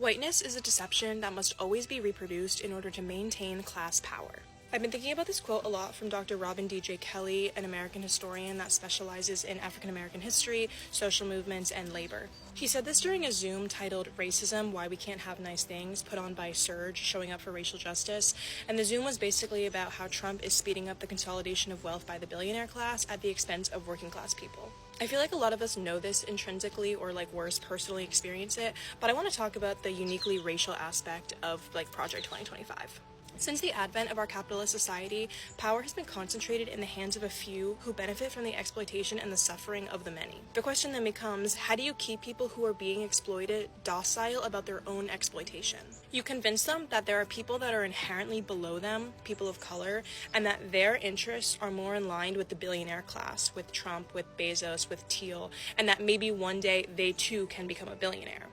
Whiteness is a deception that must always be reproduced in order to maintain class power. I've been thinking about this quote a lot from Dr. Robin D.J. Kelly, an American historian that specializes in African American history, social movements, and labor. He said this during a Zoom titled Racism, Why We Can't Have Nice Things, put on by Surge, showing up for racial justice, and the Zoom was basically about how Trump is speeding up the consolidation of wealth by the billionaire class at the expense of working class people. I feel like a lot of us know this intrinsically or worse, personally experience it, but I want to talk about the uniquely racial aspect of Project 2025. Since the advent of our capitalist society, power has been concentrated in the hands of a few who benefit from the exploitation and the suffering of the many. The question then becomes, how do you keep people who are being exploited docile about their own exploitation? You convince them that there are people that are inherently below them, people of color, and that their interests are more in line with the billionaire class, with Trump, with Bezos, with Thiel, and that maybe one day they too can become a billionaire.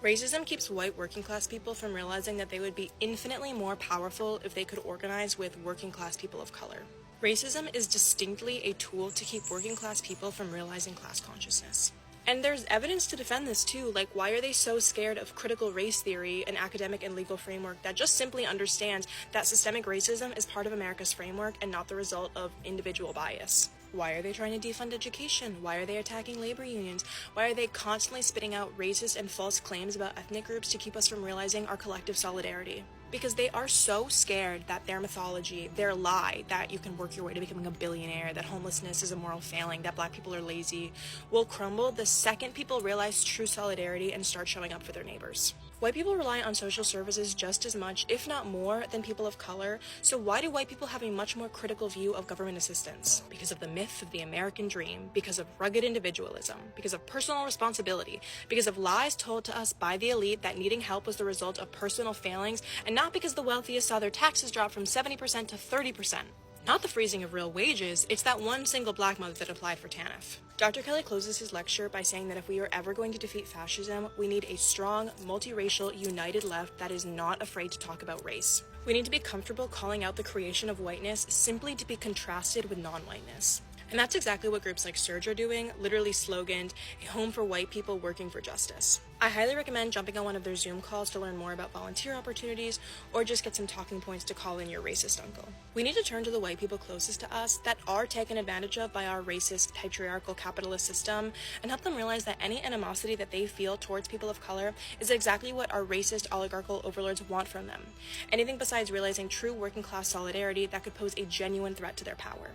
Racism keeps white working class people from realizing that they would be infinitely more powerful if they could organize with working class people of color. Racism is distinctly a tool to keep working class people from realizing class consciousness. And there's evidence to defend this too, why are they so scared of critical race theory, an academic and legal framework that just simply understands that systemic racism is part of America's framework and not the result of individual bias? Why are they trying to defund education? Why are they attacking labor unions? Why are they constantly spitting out racist and false claims about ethnic groups to keep us from realizing our collective solidarity? Because they are so scared that their mythology, their lie that you can work your way to becoming a billionaire, that homelessness is a moral failing, that black people are lazy, will crumble the second people realize true solidarity and start showing up for their neighbors. White people rely on social services just as much, if not more, than people of color, so why do white people have a much more critical view of government assistance? Because of the myth of the American dream, because of rugged individualism, because of personal responsibility, because of lies told to us by the elite that needing help was the result of personal failings, and not because the wealthiest saw their taxes drop from 70% to 30%. Not the freezing of real wages, it's that one single black mother that applied for TANF. Dr. Kelly closes his lecture by saying that if we are ever going to defeat fascism, we need a strong, multiracial, united left that is not afraid to talk about race. We need to be comfortable calling out the creation of whiteness simply to be contrasted with non-whiteness. And that's exactly what groups like Surge are doing, literally sloganed, a home for white people working for justice. I highly recommend jumping on one of their Zoom calls to learn more about volunteer opportunities, or just get some talking points to call in your racist uncle. We need to turn to the white people closest to us that are taken advantage of by our racist, patriarchal, capitalist system, and help them realize that any animosity that they feel towards people of color is exactly what our racist, oligarchical overlords want from them. Anything besides realizing true working class solidarity that could pose a genuine threat to their power.